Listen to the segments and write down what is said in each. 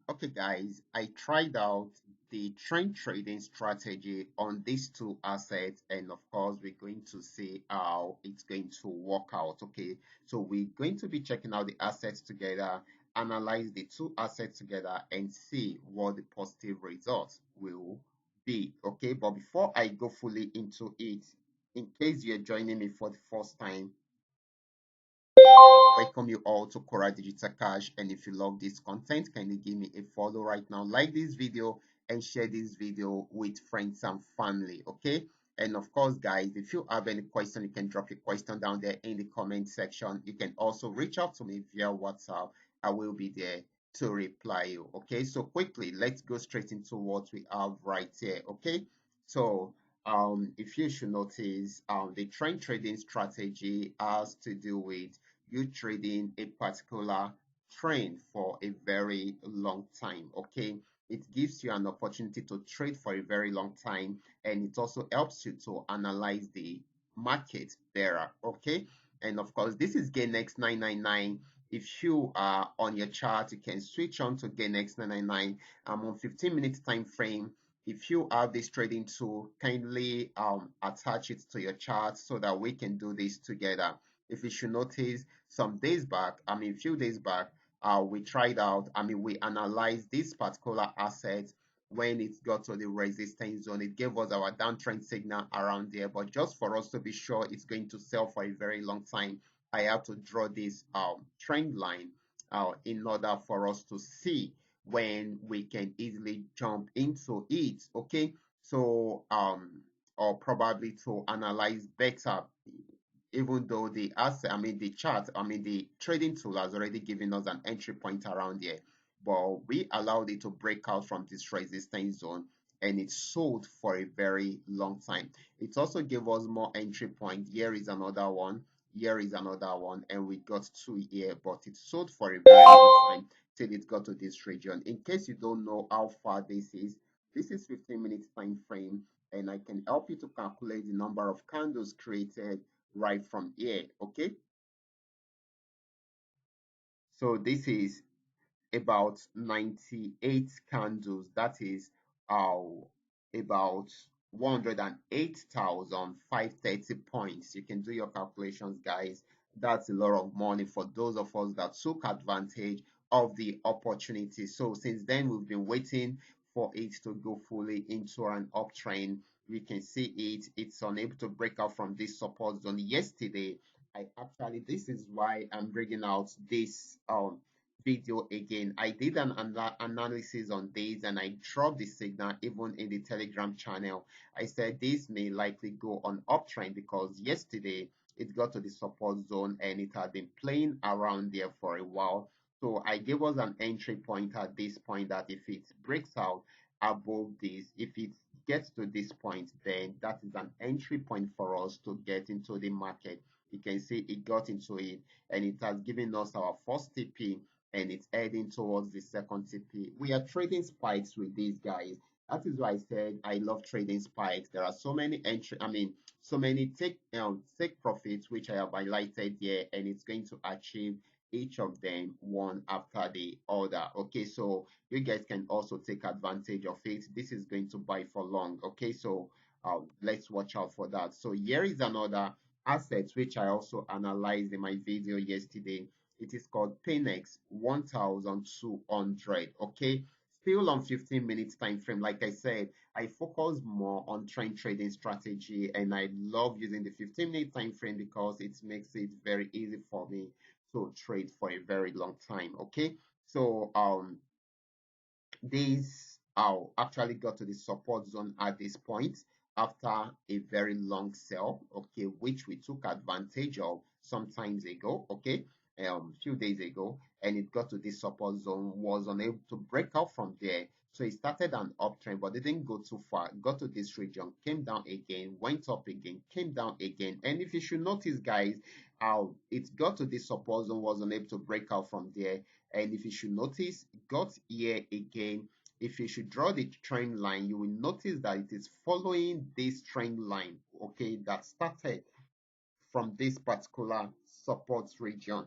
Okay, guys, I tried out the trend trading strategy on these two assets, and of course, we're going to see how it's going to work out. Okay, so we're going to be checking out the assets together, analyze the two assets together, and see what the positive results will be. Okay, but before I go fully into it, in case you're joining me for the first time, welcome you all to Qora Digital Cash. And if you love this content, kindly give me a follow right now, like this video, and share this video with friends and family. Okay. And of course, guys, if you have any question, you can drop your question down there in the comment section. You can also reach out to me via WhatsApp. I will be there to reply you. Okay. So quickly, let's go straight into what we have right here. Okay. So if you should notice, the trend trading strategy has to do with you trading a particular trend for a very long time. Okay, it gives you an opportunity to trade for a very long time, and it also helps you to analyze the market better. Okay, and of course, this is GainX 999. If you are on your chart, you can switch on to GainX 999. I'm on 15-minute time frame. If you have this trading tool, kindly attach it to your chart so that we can do this together. If you should notice, some days back, a few days back, we tried out, we analyzed this particular asset when it got to the resistance zone. It gave us our downtrend signal around there, but just for us to be sure it's going to sell for a very long time, I have to draw this trend line in order for us to see when we can easily jump into it. Okay, so or probably to analyze better, even though the asset, the chart, the trading tool has already given us an entry point around here, but we allowed it to break out from this resistance zone and it sold for a very long time. It also gave us more entry point. Here is another one. Here is another one, and we got two here, but it sold for a very long time till it got to this region. In case you don't know how far this is 15 minutes time frame, and I can help you to calculate the number of candles created right from here. Okay, so this is about 98 candles. That is uh, about 108,530 points. You can do your calculations, guys. That's a lot of money for those of us that took advantage of the opportunity. So since then, we've been waiting for it to go fully into an uptrend. We can see it's unable to break out from this support zone. Yesterday, this is why I'm bringing out this video again. I did an analysis on this and I dropped the signal even in the Telegram channel. I said this may likely go on uptrend because yesterday it got to the support zone and it had been playing around there for a while. So I gave us an entry point at this point that if it breaks out above this, if it gets to this point, then that is an entry point for us to get into the market. You can see it got into it and it has given us our first TP and it's heading towards the second TP. We are trading spikes with these guys. That is why I said I love trading spikes. There are so many so many take profits which I have highlighted here, and it's going to achieve each of them one after the other. Okay, so you guys can also take advantage of it. This is going to buy for long. Okay, so let's watch out for that. So here is another asset which I also analyzed in my video yesterday. It is called PainX 1200. Okay, still on 15 minutes time frame. Like I said, I focus more on trend trading strategy, and I love using the 15-minute time frame because it makes it very easy for me to trade for a very long time. Okay, so this actually got to the support zone at this point after a very long sell, okay, which we took advantage of some times ago, okay, few days ago, and it got to this support zone, was unable to break out from there. So it started an uptrend, but didn't go too far. Got to this region, came down again, went up again, came down again. And if you should notice, guys, how it got to this support zone, was unable to break out from there. And if you should notice, got here again. If you should draw the trend line, you will notice that it is following this trend line, okay, that started from this particular support region.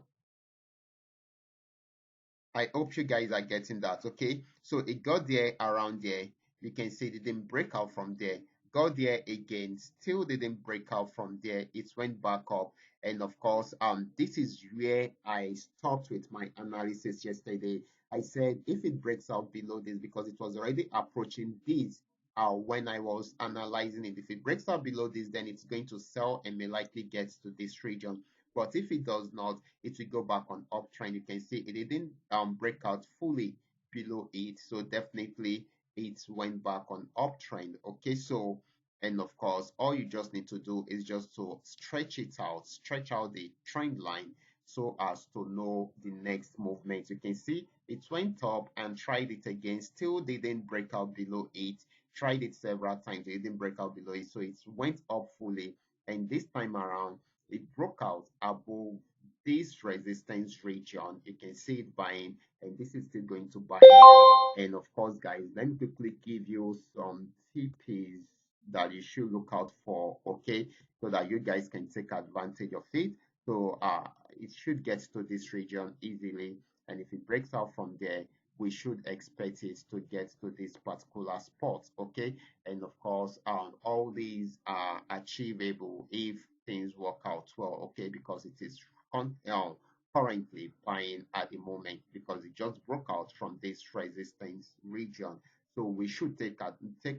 I hope you guys are getting that. Okay, so it got there around there. You can see it didn't break out from there. Got there again, still didn't break out from there. It went back up, and of course, this is where I stopped with my analysis yesterday. I said if it breaks out below this, because it was already approaching this. When I was analyzing it, if it breaks out below this, then it's going to sell and may likely get to this region. But if it does not, it will go back on uptrend. You can see it didn't break out fully below it, so definitely it went back on uptrend. Okay, so and of course all you just need to do is just to stretch out the trend line so as to know the next movement. You can see it went up and tried it again, still didn't break out below it. Tried it several times, it didn't break out below it, so it went up fully, and this time around it broke out above this resistance region. You can see it buying, and this is still going to buy. And of course, guys, let me quickly give you some TPs that you should look out for, okay, so that you guys can take advantage of it. So it should get to this region easily, and if it breaks out from there, we should expect it to get to this particular spot, okay. And of course, all these are achievable if things work out well, okay, because it is currently buying at the moment, because it just broke out from this resistance region. So we should take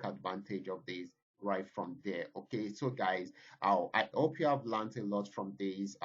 advantage of this right from there. Okay, so guys, I hope you have learned a lot from this.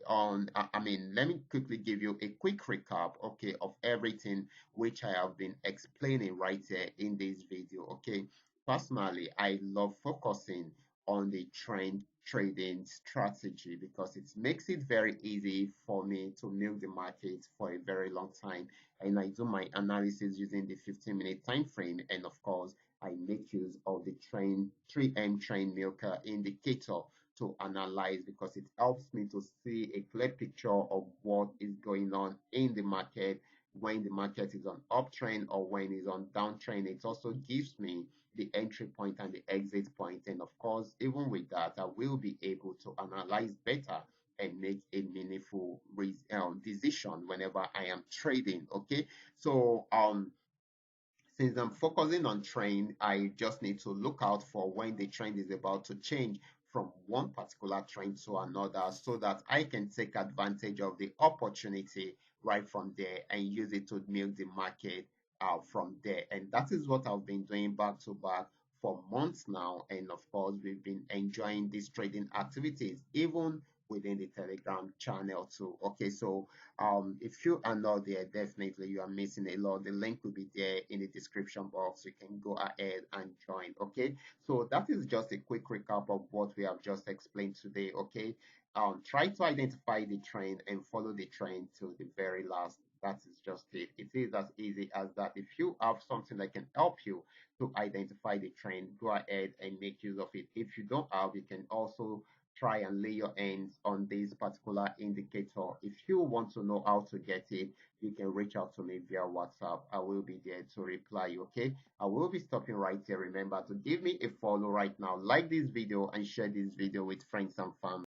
Let me quickly give you a quick recap, okay, of everything which I have been explaining right here in this video, okay. Personally, I love focusing on the trend trading strategy because it makes it very easy for me to milk the market for a very long time, and I do my analysis using the 15-minute time frame, and of course I make use of the trend 3M trend milker indicator to analyze, because it helps me to see a clear picture of what is going on in the market when the market is on uptrend or when it's on downtrend. It also gives me the entry point and the exit point, and of course, even with that, I will be able to analyze better and make a meaningful decision whenever I am trading. Okay, so since I'm focusing on trend, I just need to look out for when the trend is about to change from one particular trend to another, so that I can take advantage of the opportunity right from there and use it to milk the market from there. And that is what I've been doing back to back for months now. And of course, we've been enjoying these trading activities even within the Telegram channel too. Okay, so if you are not there, definitely you are missing a lot. The link will be there in the description box. You can go ahead and join. Okay, so that is just a quick recap of what we have just explained today. Okay, try to identify the trend and follow the trend to the very last. That is just it. It is as easy as that. If you have something that can help you to identify the trend, go ahead and make use of it. If you don't have, you can also try and lay your hands on this particular indicator. If you want to know how to get it, you can reach out to me via WhatsApp. I will be there to reply you. Okay, I will be stopping right here. Remember to give me a follow right now, like this video, and share this video with friends and family.